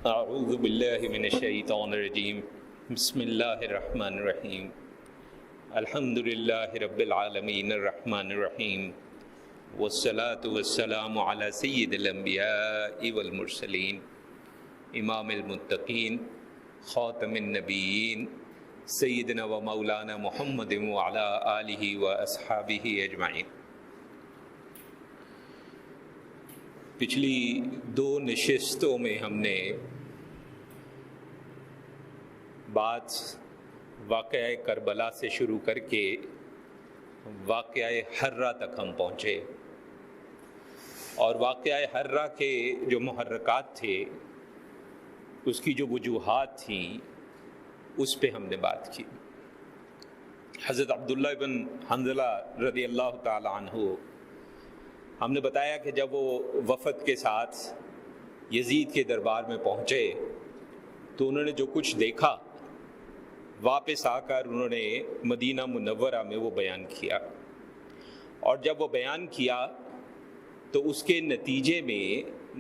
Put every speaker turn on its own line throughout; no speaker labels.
اعوذ باللہ من الشیطان الرجیم بسم اللہ الرحمن الرحیم الحمد للہ رب العالمین الرحمن الرحیم والصلاة والسلام علی سید الانبیاء والمرسلین امام المتقین خاتم النبیین سیدنا و مولانا محمد وعلی آلہ و اصحابہ اجمعین۔ پچھلی دو نشستوں میں ہم نے بات واقعہ کربلا سے شروع کر کے واقعہ حرہ تک ہم پہنچے، اور واقعہ حرہ کے جو محرکات تھے، اس کی جو وجوہات تھیں، اس پہ ہم نے بات کی۔ حضرت عبداللہ بن حنظلہ رضی اللہ تعالی عنہ، ہم نے بتایا کہ جب وہ وفد کے ساتھ یزید کے دربار میں پہنچے تو انہوں نے جو کچھ دیکھا واپس آ کر انہوں نے مدینہ منورہ میں وہ بیان کیا، اور جب وہ بیان کیا تو اس کے نتیجے میں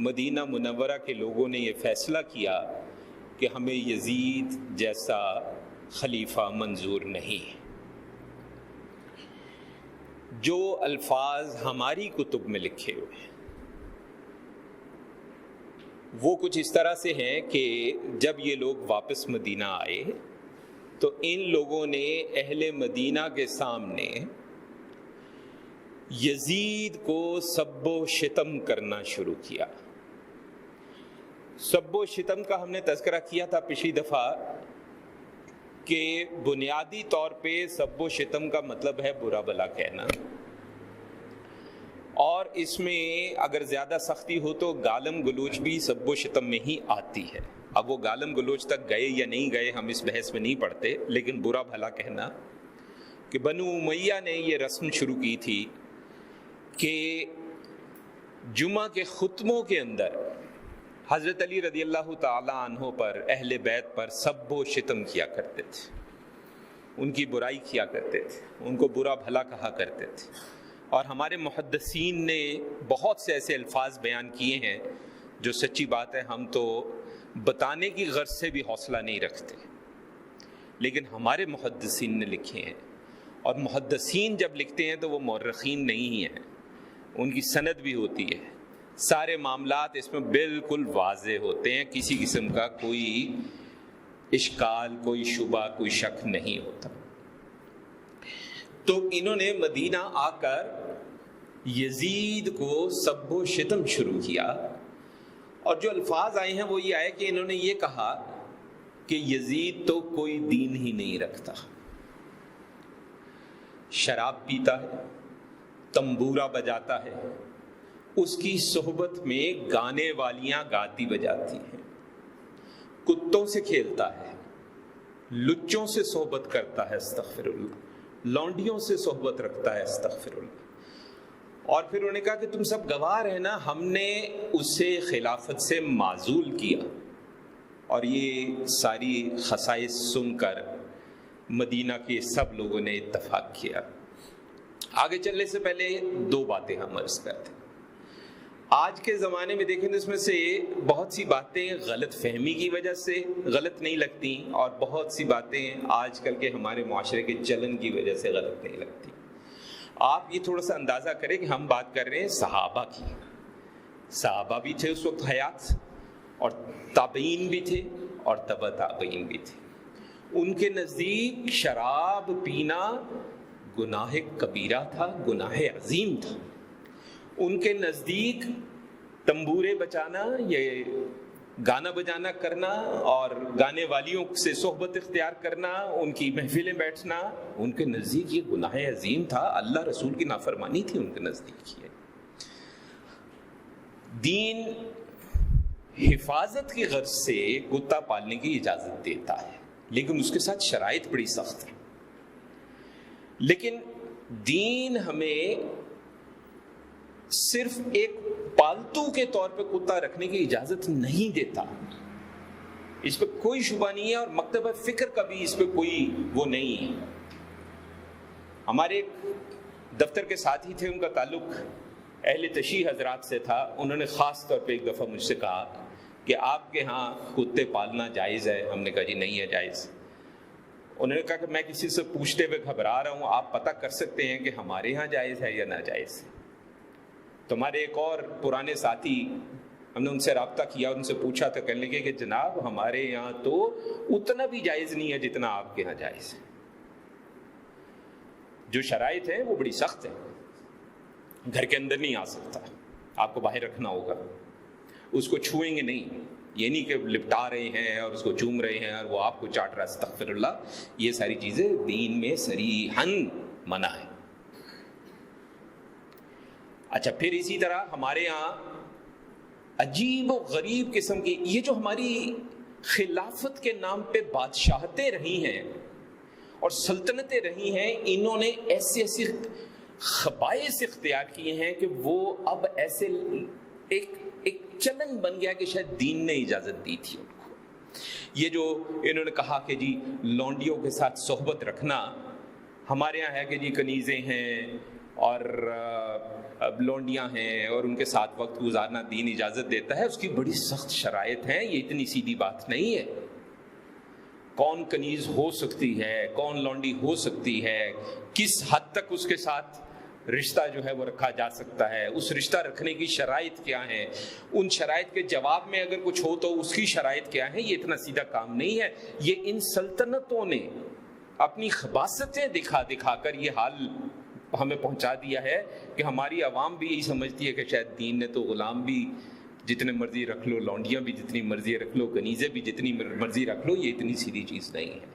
مدینہ منورہ کے لوگوں نے یہ فیصلہ کیا کہ ہمیں یزید جیسا خلیفہ منظور نہیں۔ جو الفاظ ہماری کتب میں لکھے ہوئے ہیں وہ کچھ اس طرح سے ہیں کہ جب یہ لوگ واپس مدینہ آئے تو ان لوگوں نے اہل مدینہ کے سامنے یزید کو سب و شتم کرنا شروع کیا۔ سب و شتم کا ہم نے تذکرہ کیا تھا پچھلی دفعہ کہ بنیادی طور پہ سب و شتم کا مطلب ہے برا بھلا کہنا، اور اس میں اگر زیادہ سختی ہو تو گالم گلوچ بھی سب و شتم میں ہی آتی ہے۔ اب وہ گالم گلوچ تک گئے یا نہیں گئے ہم اس بحث میں نہیں پڑھتے، لیکن برا بھلا کہنا کہ بنو امیہ نے یہ رسم شروع کی تھی کہ جمعہ کے خطبوں کے اندر حضرت علی رضی اللہ تعالی عنہ پر، اہل بیت پر سب و شتم کیا کرتے تھے، ان کی برائی کیا کرتے تھے، ان کو برا بھلا کہا کرتے تھے۔ اور ہمارے محدثین نے بہت سے ایسے الفاظ بیان کیے ہیں جو سچی بات ہے ہم تو بتانے کی غرض سے بھی حوصلہ نہیں رکھتے، لیکن ہمارے محدثین نے لکھے ہیں، اور محدثین جب لکھتے ہیں تو وہ مورخین نہیں ہیں، ان کی سند بھی ہوتی ہے، سارے معاملات اس میں بالکل واضح ہوتے ہیں، کسی قسم کا کوئی اشکال، کوئی شبہ، کوئی شک نہیں ہوتا۔ تو انہوں نے مدینہ آ کر یزید کو سب و شتم شروع کیا، اور جو الفاظ آئے ہیں وہ یہ آئے کہ انہوں نے یہ کہا کہ یزید تو کوئی دین ہی نہیں رکھتا، شراب پیتا ہے، تنبورہ بجاتا ہے، اس کی صحبت میں گانے والیاں گاتی بجاتی ہیں، کتوں سے کھیلتا ہے، لچوں سے صحبت کرتا ہے، استغفر اللہ، لونڈیوں سے صحبت رکھتا ہے، استغفر اللہ۔ اور پھر انہوں نے کہا کہ تم سب گواہ ہیں نا، ہم نے اسے خلافت سے معزول کیا، اور یہ ساری خصائص سن کر مدینہ کے سب لوگوں نے اتفاق کیا۔ آگے چلنے سے پہلے دو باتیں ہم عرض کرتے ہیں۔ آج کے زمانے میں دیکھیں تو اس میں سے بہت سی باتیں غلط فہمی کی وجہ سے غلط نہیں لگتی، اور بہت سی باتیں آج کل کے ہمارے معاشرے کے چلن کی وجہ سے غلط نہیں لگتی۔ آپ یہ تھوڑا سا اندازہ کریں کہ ہم بات کر رہے ہیں صحابہ کی، صحابہ بھی تھے اس وقت حیات، اور تابعین بھی تھے، اور تبع تابعین بھی تھے۔ ان کے نزدیک شراب پینا گناہ کبیرہ تھا، گناہ عظیم تھا۔ ان کے نزدیک تنبورے بجانا، یہ گانا بجانا کرنا اور گانے والیوں سے صحبت اختیار کرنا، ان کی محفلیں بیٹھنا، ان کے نزدیک یہ گناہ عظیم تھا، اللہ رسول کی نافرمانی تھی ان کے نزدیک۔ یہ دین حفاظت کی غرض سے کتا پالنے کی اجازت دیتا ہے، لیکن اس کے ساتھ شرائط بڑی سخت ہے۔ لیکن دین ہمیں صرف ایک پالتو کے طور پہ کتا رکھنے کی اجازت نہیں دیتا، اس پہ کوئی شبہ نہیں ہے، اور مکتبہ فکر کا بھی اس پہ کوئی وہ نہیں ہے۔ ہمارے دفتر کے ساتھی تھے، ان کا تعلق اہل تشیع حضرات سے تھا، انہوں نے خاص طور پہ ایک دفعہ مجھ سے کہا کہ آپ کے ہاں کتے پالنا جائز ہے؟ ہم نے کہا جی نہیں ہے جائز۔ انہوں نے کہا کہ میں کسی سے پوچھتے ہوئے گھبرا رہا ہوں، آپ پتہ کر سکتے ہیں کہ ہمارے ہاں جائز ہے یا ناجائز ہے؟ تو ہمارے ایک اور پرانے ساتھی، ہم نے ان سے رابطہ کیا، ان سے پوچھا تو کہنے لگے کہ جناب ہمارے یہاں تو اتنا بھی جائز نہیں ہے جتنا آپ کے ہاں جائز ہے۔ جو شرائط ہیں وہ بڑی سخت ہیں، گھر کے اندر نہیں آ سکتا، آپ کو باہر رکھنا ہوگا، اس کو چھوئیں گے نہیں، یہ نہیں کہ لپٹا رہے ہیں اور اس کو چوم رہے ہیں اور وہ آپ کو چاٹ رہا ہے، استغفر اللہ، یہ ساری چیزیں دین میں صریحاً منع ہے۔ اچھا، پھر اسی طرح ہمارے یہاں عجیب و غریب قسم کی، یہ جو ہماری خلافت کے نام پہ بادشاہتیں رہی ہیں اور سلطنتیں رہی ہیں، انہوں نے ایسے ایسے خبائث اختیار کیے ہیں کہ وہ اب ایسے ایک چلن بن گیا کہ شاید دین نے اجازت دی تھی ان کو۔ یہ جو انہوں نے کہا کہ جی لونڈیوں کے ساتھ صحبت رکھنا، ہمارے یہاں ہے کہ جی کنیزیں ہیں اور لونڈیاں ہیں اور ان کے ساتھ وقت گزارنا دین اجازت دیتا ہے، اس کی بڑی سخت شرائط ہیں، یہ اتنی سیدھی بات نہیں ہے۔ کون کنیز ہو سکتی ہے، کون لونڈی ہو سکتی ہے، کس حد تک اس کے ساتھ رشتہ جو ہے وہ رکھا جا سکتا ہے، اس رشتہ رکھنے کی شرائط کیا ہیں، ان شرائط کے جواب میں اگر کچھ ہو تو اس کی شرائط کیا ہیں، یہ اتنا سیدھا کام نہیں ہے۔ یہ ان سلطنتوں نے اپنی خباثتیں دکھا دکھا کر یہ حال ہمیں پہنچا دیا ہے کہ ہماری عوام بھی یہی سمجھتی ہے کہ شاید دین نے تو غلام بھی جتنے مرضی رکھ لو، لونڈیاں بھی جتنی مرضی رکھ لو، کنیزیں بھی جتنی مرضی رکھ لو، یہ اتنی سیدھی چیز نہیں ہے۔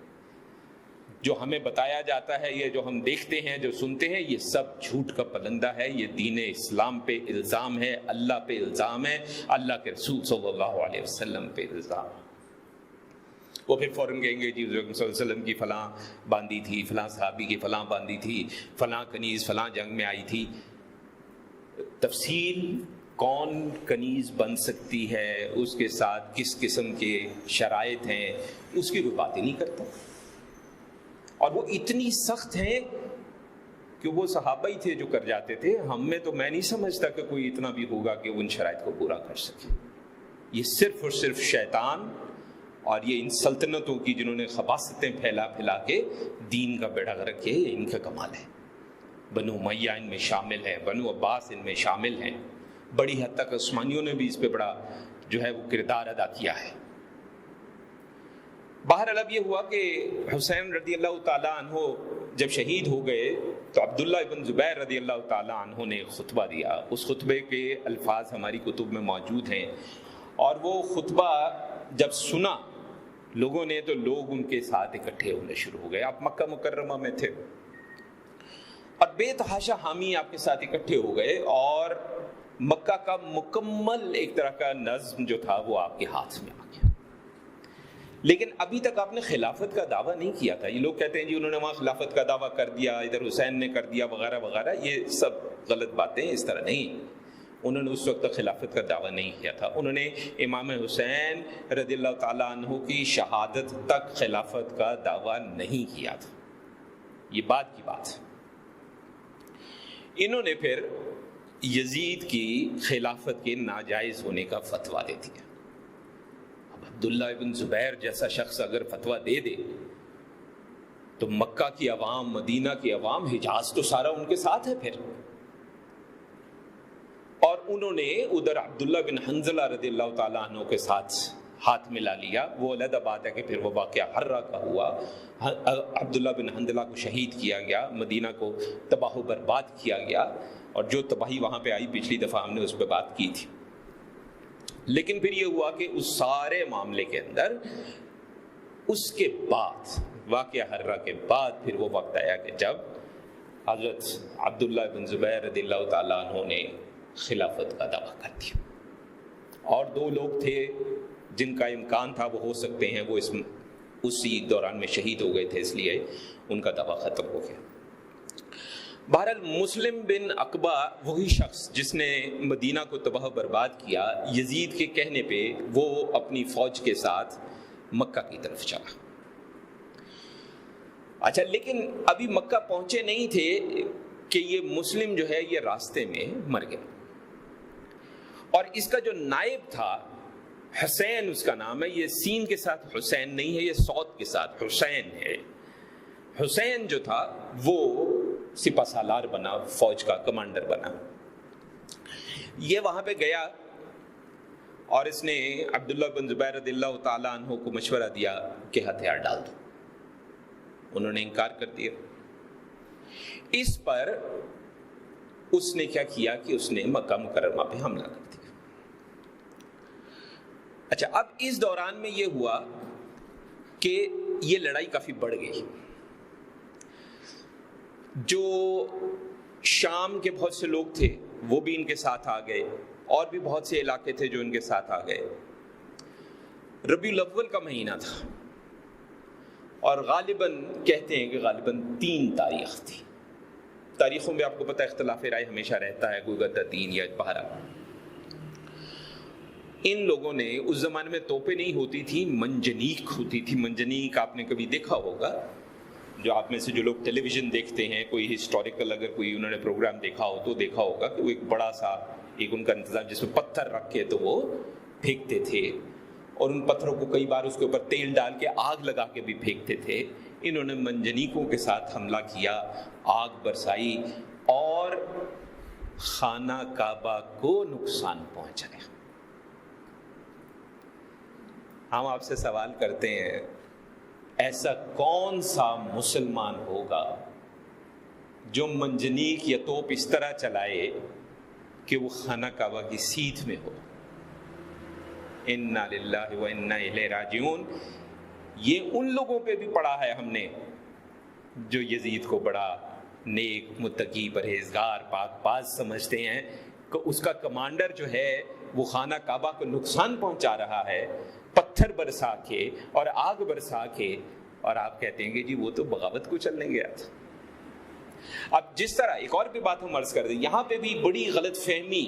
جو ہمیں بتایا جاتا ہے، یہ جو ہم دیکھتے ہیں، جو سنتے ہیں، یہ سب جھوٹ کا پلندہ ہے، یہ دین اسلام پہ الزام ہے، اللہ پہ الزام ہے، اللہ کے رسول صلی اللہ علیہ وسلم پہ الزام ہے۔ وہ پھر فوراً کہیں گے جی حضور صلی اللہ علیہ وسلم کی فلاں باندھی تھی، فلاں صحابی کی فلاں باندھی تھی، فلاں کنیز فلاں جنگ میں آئی تھی۔ تفصیل کون کنیز بن سکتی ہے، اس کے ساتھ کس قسم کے شرائط ہیں، اس کی کوئی بات ہی نہیں کرتا، اور وہ اتنی سخت ہیں کہ وہ صحابہ ہی تھے جو کر جاتے تھے، ہم میں تو میں نہیں سمجھتا کہ کوئی اتنا بھی ہوگا کہ ان شرائط کو پورا کر سکے۔ یہ صرف اور صرف شیطان اور یہ ان سلطنتوں کی جنہوں نے خباثتیں پھیلا پھیلا کے دین کا بیڑا غرق کیا، یہ ان کا کمال ہے۔ بنو امیہ ان میں شامل ہیں، بنو عباس ان میں شامل ہیں، بڑی حد تک عثمانیوں نے بھی اس پہ بڑا جو ہے وہ کردار ادا کیا ہے۔ بہرحال اب یہ ہوا کہ حسین رضی اللہ تعالیٰ عنہ جب شہید ہو گئے تو عبداللہ ابن زبیر رضی اللہ تعالیٰ عنہ نے خطبہ دیا۔ اس خطبے کے الفاظ ہماری کتب میں موجود ہیں، اور وہ خطبہ جب سنا لوگوں نے تو لوگ ان کے ساتھ اکٹھے ہونے شروع ہو گئے۔ آپ مکہ مکرمہ میں تھے اور بے تحاشا حامی آپ کے ساتھ اکٹھے ہو گئے، اور مکہ کا مکمل ایک طرح کا نظم جو تھا وہ آپ کے ہاتھ میں آ گیا۔ لیکن ابھی تک آپ نے خلافت کا دعویٰ نہیں کیا تھا۔ یہ لوگ کہتے ہیں جی انہوں نے وہاں خلافت کا دعویٰ کر دیا، ادھر حسین نے کر دیا وغیرہ وغیرہ، یہ سب غلط باتیں، اس طرح نہیں۔ انہوں نے اس وقت تک خلافت کا دعویٰ نہیں کیا تھا، انہوں نے امام حسین رضی اللہ تعالیٰ عنہ کی شہادت تک خلافت کا دعویٰ نہیں کیا تھا۔ یہ بات کی بات ہے۔ انہوں نے پھر یزید کی خلافت کے ناجائز ہونے کا فتویٰ دے دیا۔ اب عبداللہ ابن زبیر جیسا شخص اگر فتویٰ دے دے تو مکہ کی عوام، مدینہ کی عوام، حجاز تو سارا ان کے ساتھ ہے پھر۔ اور انہوں نے ادھر عبداللہ بن حنظلہ رضی اللہ تعالیٰ عنہ کے ساتھ ہاتھ ملا لیا۔ وہ علیحدہ بات ہے کہ پھر وہ واقعہ حرہ کا ہوا، عبداللہ بن حنظلہ کو شہید کیا گیا، مدینہ کو تباہ و برباد کیا گیا، اور جو تباہی وہاں پہ آئی پچھلی دفعہ ہم نے اس پہ بات کی تھی۔ لیکن پھر یہ ہوا کہ اس سارے معاملے کے اندر اس کے بعد، واقعہ حرہ کے بعد، پھر وہ وقت آیا کہ جب حضرت عبداللہ بن زبیر رضی اللہ تعالیٰ عنہ نے خلافت کا دعویٰ کر دیا، اور دو لوگ تھے جن کا امکان تھا وہ ہو سکتے ہیں، وہ اسی دوران میں شہید ہو گئے تھے، اس لیے ان کا دعویٰ ختم ہو گیا۔ بہرحال مسلم بن عقبہ وہی شخص جس نے مدینہ کو تباہ برباد کیا، یزید کے کہنے پہ وہ اپنی فوج کے ساتھ مکہ کی طرف چلا۔ اچھا، لیکن ابھی مکہ پہنچے نہیں تھے کہ یہ مسلم جو ہے یہ راستے میں مر گیا، اور اس کا جو نائب تھا حسین اس کا نام ہے، یہ سین کے ساتھ حسین نہیں ہے، یہ صاد کے ساتھ حسین ہے۔ حسین جو تھا وہ سپہ سالار بنا، فوج کا کمانڈر بنا۔ یہ وہاں پہ گیا اور اس نے عبداللہ بن زبیر رضی اللہ تعالیٰ عنہ کو مشورہ دیا کہ ہتھیار ڈال دو۔ انہوں نے انکار کر دیا۔ اس پر اس نے کیا کیا کہ اس نے مکہ مکرمہ پہ حملہ کر دیا۔ اچھا، اب اس دوران میں یہ ہوا کہ یہ لڑائی کافی بڑھ گئی۔ جو شام کے بہت سے لوگ تھے وہ بھی ان کے ساتھ آ گئے، اور بھی بہت سے علاقے تھے جو ان کے ساتھ آ گئے۔ ربیع الاول کا مہینہ تھا، اور غالباً کہتے ہیں کہ غالباً 3 تاریخ تھی۔ تاریخوں میں آپ کو پتہ اختلاف رائے ہمیشہ رہتا ہے، گزشتہ 3 یا 12۔ ان لوگوں نے، اس زمانے میں توپیں نہیں ہوتی تھی، منجنیق ہوتی تھی۔ منجنیق آپ نے کبھی دیکھا ہوگا، جو آپ میں سے جو لوگ ٹیلی ویژن دیکھتے ہیں، کوئی ہسٹوریکل اگر کوئی انہوں نے پروگرام دیکھا ہو تو دیکھا ہوگا کہ وہ ایک بڑا سا ایک ان کا انتظام جس میں پتھر رکھ کے تو وہ پھینکتے تھے، اور ان پتھروں کو کئی بار اس کے اوپر تیل ڈال کے آگ لگا کے بھی پھینکتے تھے۔ انہوں نے منجنیقوں کے ساتھ حملہ کیا، آگ برسائی اور خانہ کعبہ کو نقصان پہنچایا۔ ہم آپ سے سوال کرتے ہیں، ایسا کون سا مسلمان ہوگا جو منجنیق یا توپ اس طرح چلائے کہ وہ خانہ کعبہ کی سیدھ میں ہو؟ انا للہ و انا الیہ راجعون۔ یہ ان لوگوں پہ بھی پڑھا ہے ہم نے جو یزید کو بڑا نیک، متقی، پرہیزگار، پاک باز سمجھتے ہیں، کہ اس کا کمانڈر جو ہے وہ خانہ کعبہ کو نقصان پہنچا رہا ہے پتھر برسا کے اور آگ برسا کے، اور آپ کہتے ہیں کہ جی وہ تو بغاوت کو چلنے گیا تھا۔ اب جس طرح ایک اور بھی بات ہم عرض کر دیں، یہاں پہ بھی بڑی غلط فہمی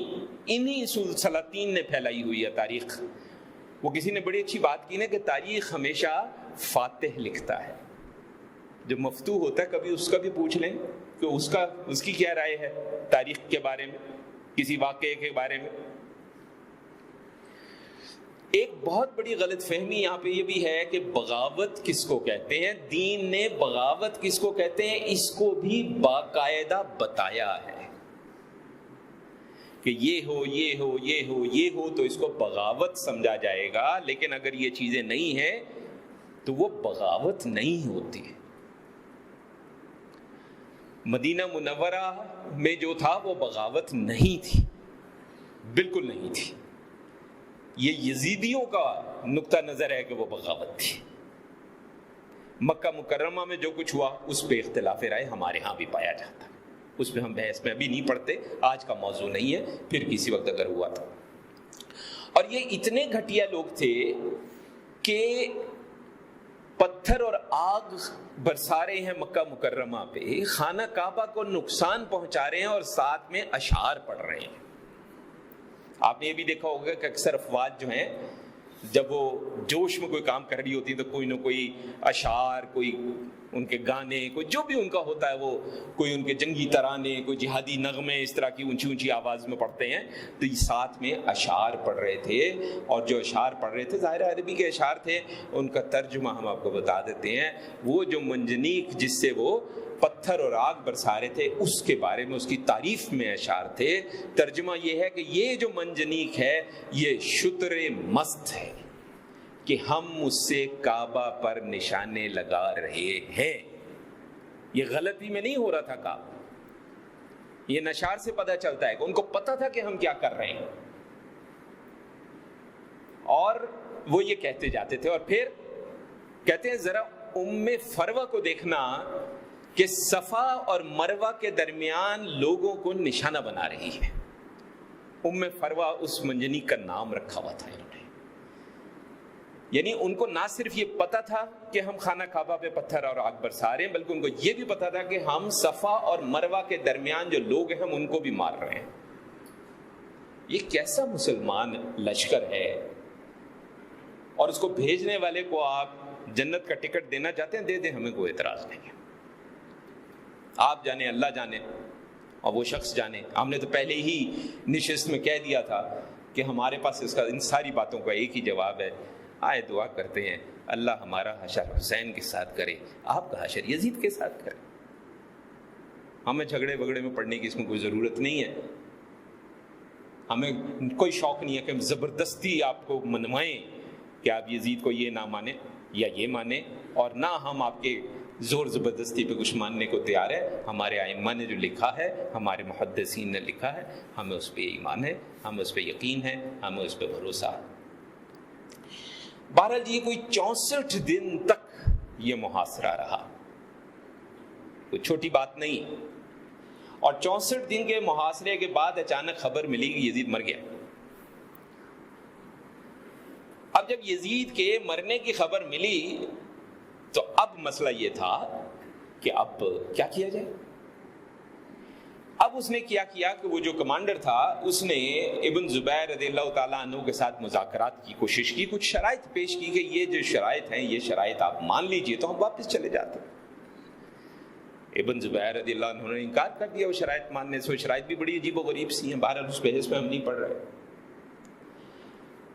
انہی سلاطین نے پھیلائی ہوئی ہے تاریخ۔ وہ کسی نے بڑی اچھی بات کی نا کہ تاریخ ہمیشہ فاتح لکھتا ہے۔ جب مفتوح ہوتا ہے کبھی اس کا بھی پوچھ لیں کہ اس کی کیا رائے ہے تاریخ کے بارے میں، کسی واقعے کے بارے میں۔ ایک بہت بڑی غلط فہمی یہاں پہ یہ بھی ہے کہ بغاوت کس کو کہتے ہیں، دین نے بغاوت کس کو کہتے ہیں اس کو بھی باقاعدہ بتایا ہے کہ یہ ہو یہ ہو یہ ہو یہ ہو تو اس کو بغاوت سمجھا جائے گا، لیکن اگر یہ چیزیں نہیں ہیں تو وہ بغاوت نہیں ہوتی۔ مدینہ منورہ میں جو تھا وہ بغاوت نہیں تھی، بالکل نہیں تھی۔ یہ یزیدیوں کا نقطہ نظر ہے کہ وہ بغاوت تھی۔ مکہ مکرمہ میں جو کچھ ہوا اس پہ اختلاف رائے ہمارے ہاں بھی پایا جاتا ہے، اس پہ ہم بحث میں ابھی نہیں پڑھتے، آج کا موضوع نہیں ہے، پھر کسی وقت اگر ہوا تھا۔ اور یہ اتنے گھٹیا لوگ تھے کہ پتھر اور آگ برسا رہے ہیں مکہ مکرمہ پہ، خانہ کعبہ کو نقصان پہنچا رہے ہیں اور ساتھ میں اشعار پڑھ رہے ہیں۔ آپ نے یہ بھی دیکھا ہوگا کہ اکثر افواج جو ہیں جب وہ جوش میں کوئی کام کر رہی ہوتی ہے تو کوئی نہ کوئی اشعار، کوئی ان کے گانے، کوئی جو بھی ان کا ہوتا ہے، وہ کوئی ان کے جنگی ترانے، کوئی جہادی نغمے اس طرح کی اونچی اونچی آواز میں پڑھتے ہیں، تو یہ ساتھ میں اشعار پڑھ رہے تھے۔ اور جو اشعار پڑھ رہے تھے ظاہر عربی کے اشعار تھے، ان کا ترجمہ ہم آپ کو بتا دیتے ہیں۔ وہ جو منجنیق جس سے وہ پتھر اور آگ برسا رہے تھے اس کے بارے میں، اس کی تعریف میں اشعار تھے۔ ترجمہ یہ ہے کہ یہ جو منجنیق ہے یہ شتر مست ہے کہ ہم اس سے کعبہ پر نشانے لگا رہے ہیں۔ یہ غلطی میں نہیں ہو رہا تھا کام، یہ نشار سے پتہ چلتا ہے کہ ان کو پتہ تھا کہ ہم کیا کر رہے ہیں، اور وہ یہ کہتے جاتے تھے۔ اور پھر کہتے ہیں ذرا فروہ کو دیکھنا کہ صفا اور مروہ کے درمیان لوگوں کو نشانہ بنا رہی ہے۔ فروہ اس منجنیق کا نام رکھا ہوا تھا انہوں نے، یعنی ان کو نہ صرف یہ پتا تھا کہ ہم خانہ کعبہ پہ پتھر اور آگ برسا رہے ہیں، بلکہ ان کو یہ بھی پتا تھا کہ ہم صفا اور مروہ کے درمیان جو لوگ ہیں ہم ان کو بھی مار رہے ہیں۔ یہ کیسا مسلمان لشکر ہے، اور اس کو بھیجنے والے کو آپ جنت کا ٹکٹ دینا چاہتے ہیں، دے دیں، ہمیں کوئی اعتراض نہیں ہے۔ آپ جانے، اللہ جانے، اور وہ شخص جانے۔ ہم نے تو پہلے ہی نشست میں کہہ دیا تھا کہ ہمارے پاس اس کا ان ساری باتوں کا ایک ہی جواب ہے. آئے دعا کرتے ہیں اللہ ہمارا حشر حسین کے ساتھ کرے, آپ کا حشر یزید کے ساتھ کرے. ہمیں جھگڑے وگڑے میں پڑھنے کی اس میں کوئی ضرورت نہیں ہے. ہمیں کوئی شوق نہیں ہے کہ ہم زبردستی آپ کو منوائیں کہ آپ یزید کو یہ نہ مانیں یا یہ مانیں, اور نہ ہم آپ کے زور زبردستی پہ کچھ ماننے کو تیار ہے. ہمارے ائمہ نے جو لکھا ہے, ہمارے محدثین نے لکھا ہے, ہمیں اس پہ ایمان ہے, ہمیں اس پہ یقین ہے, ہمیں اس پہ بھروسہ ہے. بہرحال یہ کوئی 64 دن تک یہ محاصرہ رہا, کوئی چھوٹی بات نہیں. اور 64 دن کے محاصرے کے بعد اچانک خبر ملی کہ یزید مر گیا. اب جب یزید کے مرنے کی خبر ملی تو اب مسئلہ یہ تھا کہ اب کیا کیا جائے. اب اس نے کیا کہ وہ جو کمانڈر تھا اس نے ابن زبیر رضی اللہ تعالیٰ عنہ کے ساتھ مذاکرات کی کوشش کی, کچھ شرائط پیش کی کہ یہ جو شرائط ہیں یہ شرائط آپ مان لیجئے تو ہم واپس چلے جاتے. ابن زبیر رضی اللہ عنہ نے انکار کر دیا وہ شرائط ماننے سے. وہ شرائط بھی بڑی عجیب و غریب سی ہیں, بہرحال اس بحث میں ہم نہیں پڑھ رہے.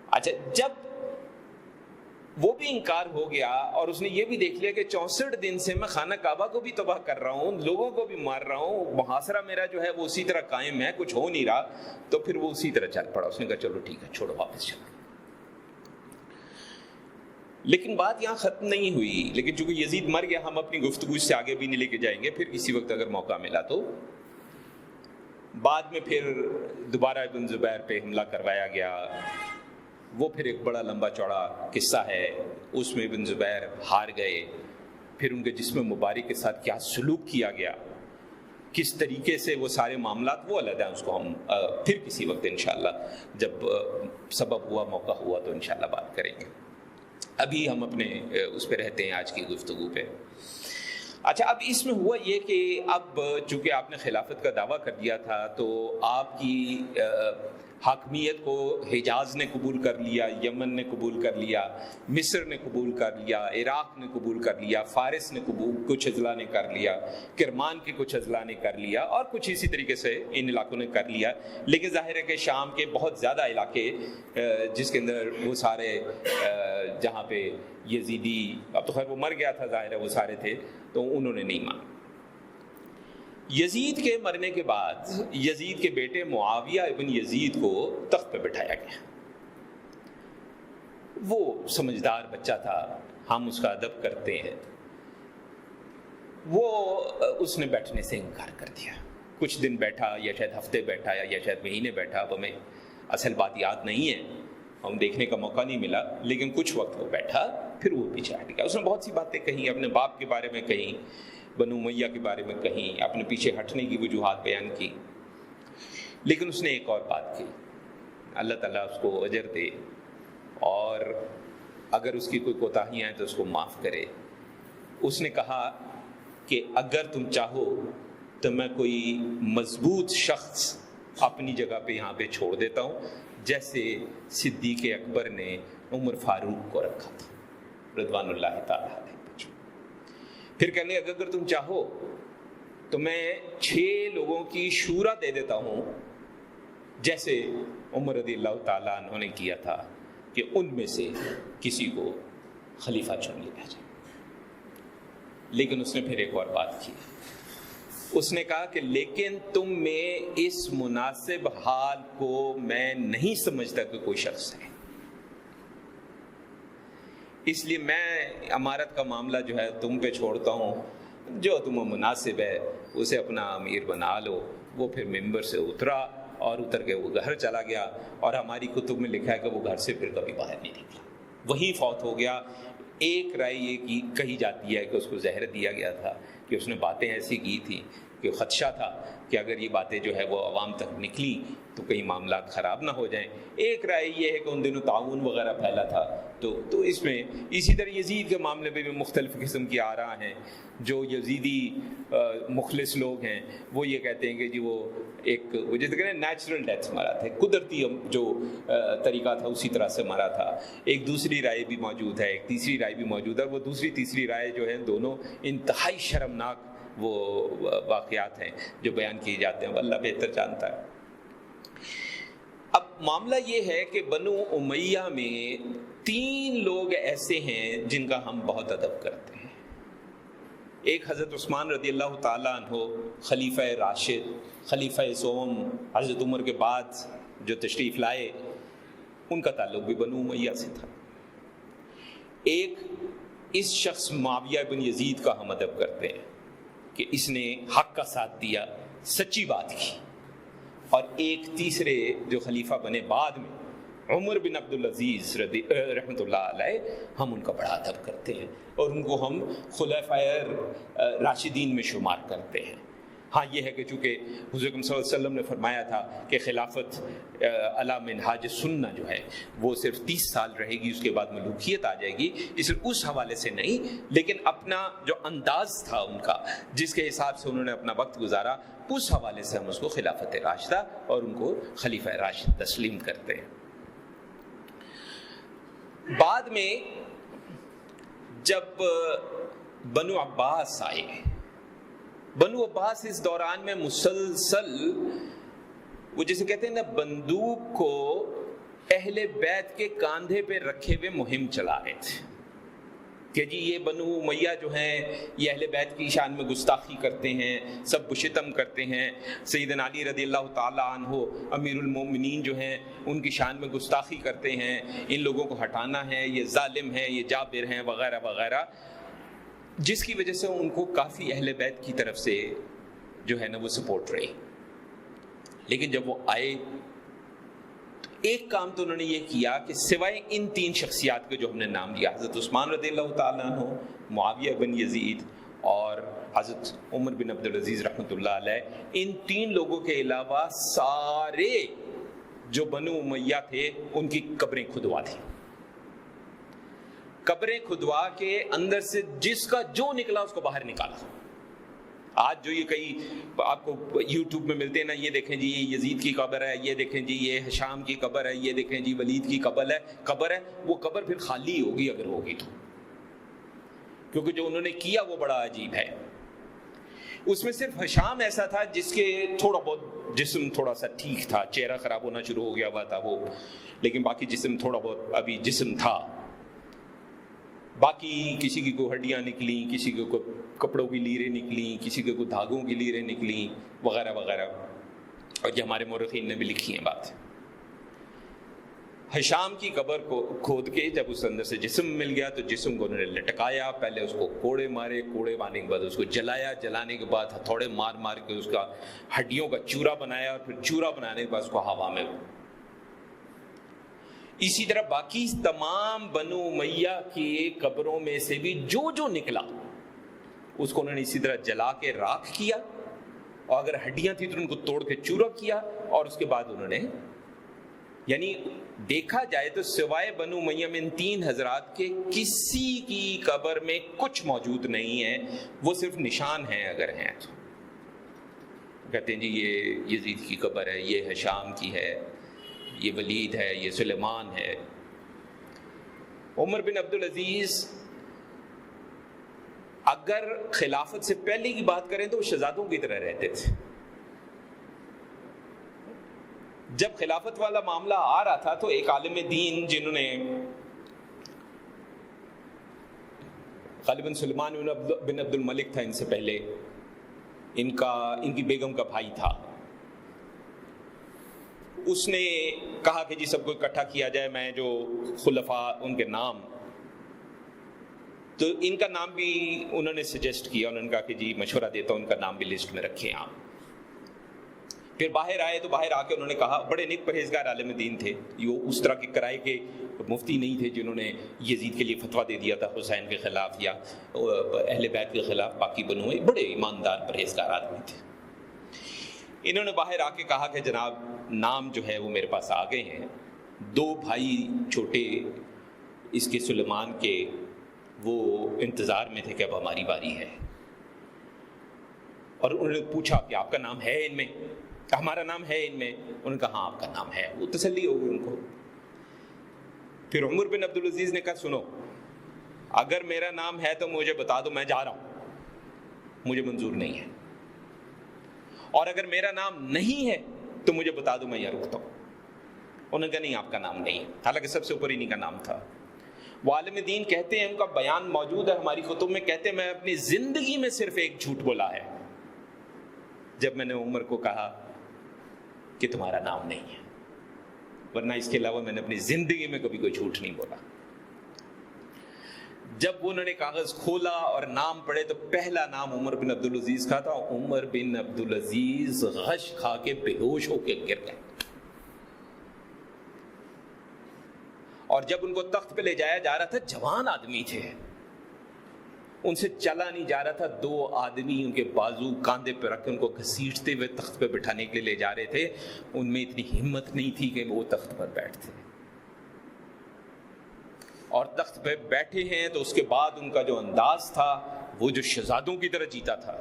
اچھا, جب وہ بھی انکار ہو گیا اور اس نے یہ بھی دیکھ لیا کہ 64 دن سے میں خانہ کعبہ کو بھی تباہ کر رہا ہوں, لوگوں کو بھی مار رہا ہوں, محاصرہ میرا جو ہے وہ اسی طرح قائم ہے, کچھ ہو نہیں رہا, تو پھر وہ اسی طرح چل پڑا. اس نے کہا چلو ٹھیک ہے, چھوڑو واپس چلو. لیکن بات یہاں ختم نہیں ہوئی. لیکن چونکہ یزید مر گیا, ہم اپنی گفتگو اس سے آگے بھی نہیں لے کے جائیں گے, پھر کسی وقت اگر موقع ملا تو. بعد میں پھر دوبارہ ابن زبیر پہ حملہ کروایا گیا. وہ پھر ایک بڑا لمبا چوڑا قصہ ہے, اس میں ابن زبیر ہار گئے. پھر ان کے جسم مبارک کے ساتھ کیا سلوک کیا گیا, کس طریقے سے وہ سارے معاملات, وہ علیحدہ ہے, اس کو ہم پھر کسی وقت انشاءاللہ جب سبب ہوا, موقع ہوا تو انشاءاللہ بات کریں گے. ابھی ہم اپنے اس پہ رہتے ہیں آج کی گفتگو پہ. اچھا, اب اس میں ہوا یہ کہ اب چونکہ آپ نے خلافت کا دعویٰ کر دیا تھا تو آپ کی حاکمیت کو حجاز نے قبول کر لیا, یمن نے قبول کر لیا, مصر نے قبول کر لیا, عراق نے قبول کر لیا, فارس نے قبول, کچھ اضلاع نے کر لیا, کرمان کے کچھ اضلاع نے کر لیا, اور کچھ اسی طریقے سے ان علاقوں نے کر لیا. لیکن ظاہر ہے کہ شام کے بہت زیادہ علاقے جس کے اندر وہ سارے جہاں پہ یزیدی, اب تو خیر وہ مر گیا تھا ظاہر ہے, وہ سارے تھے, تو انہوں نے نہیں مانا. یزید کے مرنے کے بعد یزید کے بیٹے معاویہ ابن یزید کو تخت پہ بٹھایا گیا. وہ سمجھدار بچہ تھا, ہم اس کا ادب کرتے ہیں. وہ اس نے بیٹھنے سے انکار کر دیا. کچھ دن بیٹھا, یا شاید ہفتے بیٹھا, یا شاید مہینے بیٹھا, اب ہمیں اصل بات یاد نہیں ہے, ہم دیکھنے کا موقع نہیں ملا. لیکن کچھ وقت وہ بیٹھا, پھر وہ پیچھے ہٹ گیا. اس نے بہت سی باتیں کہیں, اپنے باپ کے بارے میں کہیں, بنو امیہ کے بارے میں کہیں, اپنے پیچھے ہٹنے کی وجوہات بیان کی. لیکن اس نے ایک اور بات کی, اللہ تعالیٰ اس کو اجر دے, اور اگر اس کی کوئی کوتاہیاں ہیں تو اس کو معاف کرے. اس نے کہا کہ اگر تم چاہو تو میں کوئی مضبوط شخص اپنی جگہ پہ یہاں پہ چھوڑ دیتا ہوں, جیسے صدیق اکبر نے عمر فاروق کو رکھا تھا رضوان اللہ تعالیٰ علیہ. پھر کہنے اگر تم چاہو تو میں 6 لوگوں کی شورا دے دیتا ہوں, جیسے عمر رضی اللہ تعالیٰ عنہ نے کیا تھا, کہ ان میں سے کسی کو خلیفہ چن لیا جائے. لیکن اس نے پھر ایک اور بات کی. اس نے کہا کہ لیکن تم میں اس مناسب حال کو میں نہیں سمجھتا کہ کوئی شخص ہے, اس لیے میں امارت کا معاملہ جو ہے تم پہ چھوڑتا ہوں, جو تمہیں مناسب ہے اسے اپنا امیر بنا لو. وہ پھر ممبر سے اترا اور اتر کے وہ گھر چلا گیا, اور ہماری کتب میں لکھا ہے کہ وہ گھر سے پھر کبھی باہر نہیں نکلا, وہیں فوت ہو گیا. ایک رائے یہ کہی جاتی ہے کہ اس کو زہر دیا گیا تھا, کہ اس نے باتیں ایسی کی تھیں کہ خدشہ تھا کہ اگر یہ باتیں جو ہے وہ عوام تک نکلی تو کہیں معاملات خراب نہ ہو جائیں. ایک رائے یہ ہے کہ ان دنوں تعاون وغیرہ پھیلا تھا, تو اس میں اسی طرح یزید کے معاملے میں بھی مختلف قسم کی آراء ہیں. جو یزیدی مخلص لوگ ہیں وہ یہ کہتے ہیں کہ جی وہ جیسے کہتے ہیں نیچرل ڈیتھ مرا تھا, قدرتی جو طریقہ تھا اسی طرح سے مرا تھا. ایک دوسری رائے بھی موجود ہے, ایک تیسری رائے بھی موجود ہے. وہ دوسری تیسری رائے جو ہے دونوں انتہائی شرمناک وہ واقعات ہیں جو بیان کیے جاتے ہیں, وہ اللہ بہتر جانتا ہے. اب معاملہ یہ ہے کہ بنو امیہ میں 3 لوگ ایسے ہیں جن کا ہم بہت ادب کرتے ہیں. ایک حضرت عثمان رضی اللہ تعالیٰ عنہ، خلیفہ راشد، خلیفہ سوم، حضرت عمر کے بعد جو تشریف لائے، ان کا تعلق بھی بنو امیہ سے تھا. ایک اس شخص معاویہ بن یزید کا ہم ادب کرتے ہیں کہ اس نے حق کا ساتھ دیا، سچی بات کی. اور ایک تیسرے جو خلیفہ بنے بعد میں، عمر بن عبدالعزیز رحمۃ اللہ علیہ، ہم ان کا بڑا ادب کرتے ہیں اور ان کو ہم خلفائے راشدین میں شمار کرتے ہیں. ہاں یہ ہے کہ چونکہ حضور صلی اللہ علیہ وسلم نے فرمایا تھا کہ خلافت علی منہاج سنہ جو ہے وہ صرف 30 سال رہے گی، اس کے بعد ملوکیت آ جائے گی، اس حوالے سے نہیں، لیکن اپنا جو انداز تھا ان کا، جس کے حساب سے انہوں نے اپنا وقت گزارا، اس حوالے سے ہم اس کو خلافت راشدہ اور ان کو خلیفہ راشد تسلیم کرتے ہیں. بعد میں جب بنو عباس آئے، بنو عباس اس دوران میں مسلسل وہ جسے کہتے ہیں نا بندوق کو اہل بیت کے کاندھے پہ رکھے ہوئے مہم چلا رہے تھے کہ جی یہ بنو امیہ جو ہیں یہ اہل بیت کی شان میں گستاخی کرتے ہیں، سب شتم کرتے ہیں، سیدنا علی رضی اللہ تعالیٰ عنہ امیر المومنین جو ہیں ان کی شان میں گستاخی کرتے ہیں، ان لوگوں کو ہٹانا ہے، یہ ظالم ہیں، یہ جابر ہیں، وغیرہ وغیرہ، جس کی وجہ سے ان کو کافی اہل بیت کی طرف سے جو ہے نا وہ سپورٹ رہی. لیکن جب وہ آئے تو ایک کام تو انہوں نے یہ کیا کہ سوائے ان 3 شخصیات کے جو ہم نے نام لیا، حضرت عثمان رضی اللہ تعالیٰ عنہ، معاویہ بن یزید اور حضرت عمر بن عبدالعزیز رحمۃ اللہ علیہ، ان 3 لوگوں کے علاوہ سارے جو بنو امیہ تھے ان کی قبریں کھدوا دیں. قبریں کھدوا کے اندر سے جس کا جو نکلا اس کو باہر نکالا. آج جو یہ کئی آپ کو یوٹیوب میں ملتے ہیں نا، یہ دیکھیں جی یہ یزید کی قبر ہے، یہ دیکھیں جی یہ ہشام کی قبر ہے، یہ دیکھیں جی ولید کی قبر ہے، وہ قبر پھر خالی ہوگی اگر ہوگی تو، کیونکہ جو انہوں نے کیا وہ بڑا عجیب ہے. اس میں صرف ہشام ایسا تھا جس کے تھوڑا بہت جسم تھوڑا سا ٹھیک تھا، چہرہ خراب ہونا شروع ہو گیا ہوا تھا وہ، لیکن باقی جسم تھوڑا بہت ابھی جسم تھا. باقی کسی کی کوئی ہڈیاں نکلیں، کسی کے کوئی کپڑوں کی لیریں نکلیں، کسی کے کوئی دھاگوں کی لیریں نکلیں، وغیرہ وغیرہ، اور یہ ہمارے مورخین نے بھی لکھی ہیں بات. ہشام کی قبر کو کھود کے جب اس اندر سے جسم مل گیا تو جسم کو انہوں نے لٹکایا، پہلے اس کو کوڑے مارے، کوڑے مارنے کے بعد اس کو جلایا، جلانے کے بعد ہتھوڑے مار مار کے اس کا ہڈیوں کا چورا بنایا، اور پھر چورا بنانے کے بعد اس کو ہوا میں. اسی طرح باقی تمام بنو امیہ کی قبروں میں سے بھی جو جو نکلا اس کو انہوں نے اسی طرح جلا کے راکھ کیا، اور اگر ہڈیاں تھیں تو ان کو توڑ کے چورا کیا، اور اس کے بعد انہوں نے، یعنی دیکھا جائے تو سوائے بنو امیہ میں ان 3 حضرات کے کسی کی قبر میں کچھ موجود نہیں ہے، وہ صرف نشان ہیں اگر ہیں تو. کہتے ہیں جی یہ یزید کی قبر ہے، یہ ہشام کی ہے، یہ ولید ہے، یہ سلیمان ہے. عمر بن عبدالعزیز اگر خلافت سے پہلے کی بات کریں تو وہ شہزادوں کی طرح رہتے تھے. جب خلافت والا معاملہ آ رہا تھا تو ایک عالم دین جنہوں نے غالباً سلیمان بن عبد الملک تھا ان سے پہلے، ان کی بیگم کا بھائی تھا، اس نے کہا کہ جی سب کو اکٹھا کیا جائے، میں جو خلفاء ان کے نام، تو ان کا نام بھی انہوں نے سجیسٹ کیا، انہوں نے کہا کہ جی مشورہ دیتا ہوں ان کا نام بھی لسٹ میں رکھیں آپ. پھر باہر آئے تو باہر آ کے انہوں نے کہا، بڑے نیک پرہیزگار عالم دین تھے، یہ اس طرح کے کرائے کے مفتی نہیں تھے جنہوں نے یزید کے لیے فتویٰ دے دیا تھا حسین کے خلاف یا اہل بیت کے خلاف، باقی بنو بڑے ایماندار پرہیزگار آدمی تھے. انہوں نے باہر آ کے کہا کہ جناب نام جو ہے وہ میرے پاس آ گئے ہیں، 2 بھائی چھوٹے اس کے سلیمان کے وہ انتظار میں تھے کہ اب ہماری باری ہے. اور انہوں نے پوچھا کہ آپ کا نام ہے ان میں؟ ہمارا نام ہے ان میں. انہوں نے کہا ہاں آپ کا نام ہے. وہ تسلی ہو گئی ان کو. پھر عمر بن عبدالعزیز نے کہا سنو، اگر میرا نام ہے تو مجھے بتا دو، میں جا رہا ہوں، مجھے منظور نہیں ہے، اور اگر میرا نام نہیں ہے تو مجھے بتا دو، میں یہاں رکتا ہوں. انہوں نے کہا نہیں آپ کا نام نہیں ہے، حالانکہ سب سے اوپر انہی کا نام تھا۔ وہ عالم دین کہتے ہیں، ان کا بیان موجود ہے ہماری کتب میں، کہتے ہیں میں اپنی زندگی میں صرف ایک جھوٹ بولا ہے، جب میں نے عمر کو کہا کہ تمہارا نام نہیں ہے، ورنہ اس کے علاوہ میں نے اپنی زندگی میں کبھی کوئی جھوٹ نہیں بولا۔ جب انہوں نے کاغذ کھولا اور نام پڑھے تو پہلا نام عمر بن عبدالعزیز کا تھا۔ عمر بن عبدالعزیز غش کھا کے بے ہوش ہو کے گر گئے، اور جب ان کو تخت پہ لے جایا جا رہا تھا، جوان آدمی تھے، ان سے چلا نہیں جا رہا تھا، دو آدمی ان کے بازو کاندھے پہ رکھ کے ان کو گھسیٹتے ہوئے تخت پہ بٹھانے کے لیے لے جا رہے تھے۔ ان میں اتنی ہمت نہیں تھی کہ وہ تخت پر بیٹھتے، اور تخت پہ بیٹھے ہیں تو اس کے بعد ان کا جو انداز تھا وہ جو شہزادوں کی طرح جیتا تھا،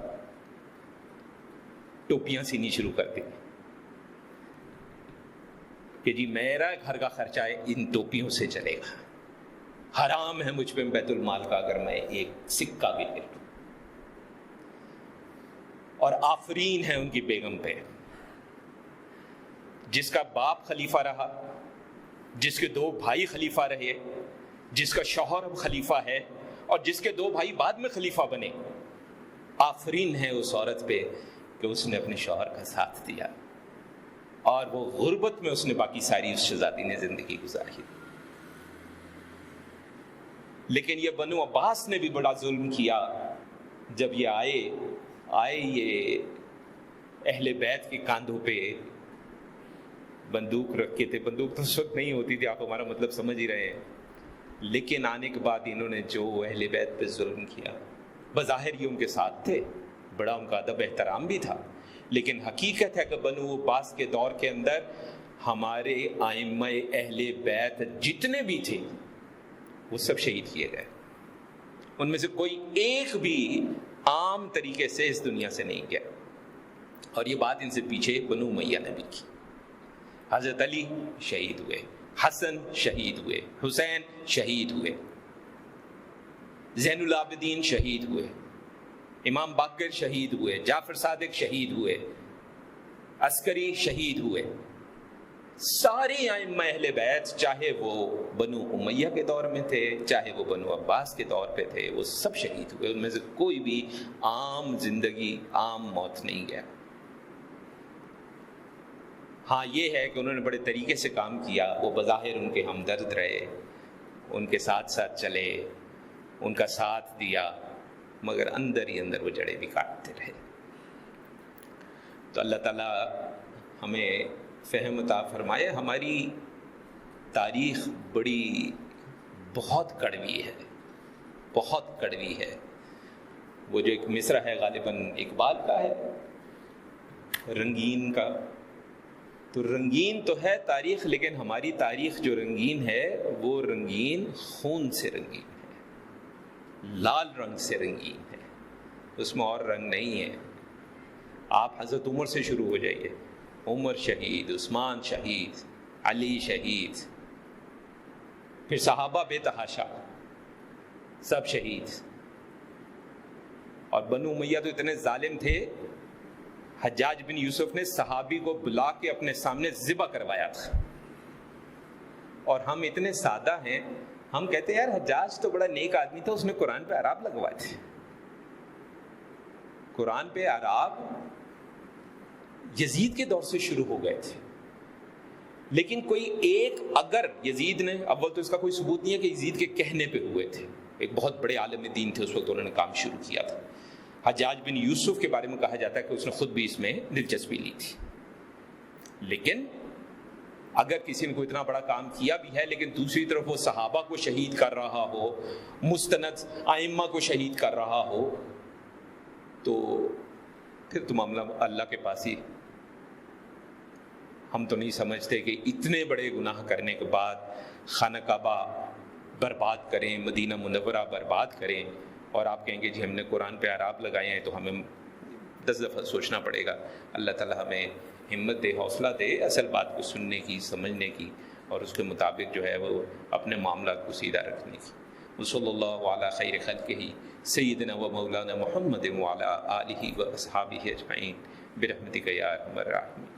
ٹوپیاں سینی شروع کر دی کہ جی میرا گھر کا خرچہ ان ٹوپیوں سے چلے گا، حرام ہے مجھ پہ بیت المال کا اگر میں ایک سکہ بھی لے لوں۔ اور آفرین ہے ان کی بیگم پہ، جس کا باپ خلیفہ رہا، جس کے دو بھائی خلیفہ رہے، جس کا شوہر اب خلیفہ ہے، اور جس کے دو بھائی بعد میں خلیفہ بنے۔ آفرین ہے اس عورت پہ کہ اس نے اپنے شوہر کا ساتھ دیا، اور وہ غربت میں اس نے باقی ساری اس شہزادی نے زندگی گزاری۔ لیکن یہ بنو عباس نے بھی بڑا ظلم کیا۔ جب یہ آئے یہ اہل بیت کے کاندھوں پہ بندوق رکھے تھے، بندوق تو اس وقت نہیں ہوتی تھی، آپ ہمارا مطلب سمجھ ہی رہے ہیں، لیکن آنے کے بعد انہوں نے جو اہل بیت پہ ظلم کیا، بظاہر یہ ان کے ساتھ تھے، بڑا ان کا ادب احترام بھی تھا، لیکن حقیقت ہے کہ بنو عباس کے دور کے اندر ہمارے ائمہ اہل بیت جتنے بھی تھے وہ سب شہید کیے گئے، ان میں سے کوئی ایک بھی عام طریقے سے اس دنیا سے نہیں گیا۔ اور یہ بات ان سے پیچھے بنو امیہ نے بھی کی۔ حضرت علی شہید ہوئے، حسن شہید ہوئے، حسین شہید ہوئے، زین العابدین شہید ہوئے، امام باقر شہید ہوئے، جعفر صادق شہید ہوئے، عسکری شہید ہوئے۔ سارے ائمہ اہل بیت، چاہے وہ بنو امیہ کے دور میں تھے، چاہے وہ بنو عباس کے دور پہ تھے، وہ سب شہید ہوئے، ان میں سے کوئی بھی عام زندگی، عام موت نہیں گیا۔ ہاں یہ ہے کہ انہوں نے بڑے طریقے سے کام کیا، وہ بظاہر ان کے ہمدرد رہے، ان کے ساتھ ساتھ چلے، ان کا ساتھ دیا، مگر اندر ہی اندر وہ جڑے بھی کاٹتے رہے۔ تو اللہ تعالیٰ ہمیں فہم عطا فرمائے۔ ہماری تاریخ بہت کڑوی ہے، بہت کڑوی ہے۔ وہ جو ایک مصرع ہے غالباً اقبال کا ہے، رنگین کا، تو رنگین تو ہے تاریخ، لیکن ہماری تاریخ جو رنگین ہے وہ رنگین خون سے رنگین ہے، لال رنگ سے رنگین ہے، اس میں اور رنگ نہیں ہے۔ آپ حضرت عمر سے شروع ہو جائیے، عمر شہید، عثمان شہید، علی شہید، پھر صحابہ بے تحاشا سب شہید۔ اور بنو امیہ تو اتنے ظالم تھے، حجاج بن یوسف نے صحابی کو بلا کے اپنے سامنے ذبح کروایا تھا، اور ہم اتنے سادہ ہیں، ہم کہتے ہیں یار حجاج تو بڑا نیک آدمی تھا، اس نے قرآن پہ اعراب لگوائے تھے۔ قرآن پہ اعراب یزید کے دور سے شروع ہو گئے تھے، لیکن کوئی ایک، اگر یزید نے، اول تو اس کا کوئی ثبوت نہیں ہے کہ یزید کے کہنے پہ ہوئے تھے، ایک بہت بڑے عالم دین تھے اس وقت، انہوں نے کام شروع کیا تھا۔ حجاج بن یوسف کے بارے میں کہا جاتا ہے کہ اس نے خود بھی اس میں دلچسپی لی تھی، لیکن اگر کسی نے کوئی اتنا بڑا کام کیا بھی ہے، لیکن دوسری طرف وہ صحابہ کو شہید کر رہا ہو، مستند ائمہ کو شہید کر رہا ہو، تو پھر تو معاملہ اللہ کے پاس ہی۔ ہم تو نہیں سمجھتے کہ اتنے بڑے گناہ کرنے کے بعد خانہ کعبہ برباد کریں، مدینہ منورہ برباد کریں، اور آپ کہیں گے جی ہم نے قرآن پہ اعراب لگائے ہیں، تو ہمیں 10 دفعہ سوچنا پڑے گا۔ اللہ تعالیٰ ہمیں ہمت دے، حوصلہ دے اصل بات کو سننے کی، سمجھنے کی، اور اس کے مطابق جو ہے وہ اپنے معاملات کو سیدھا رکھنے کی۔ وصلی اللہ علی خیر خلقہ سیدنا و مولانا محمد وعلی آلہ و اصحابہ اجمعین برحمتک یا ارحم الراحمین۔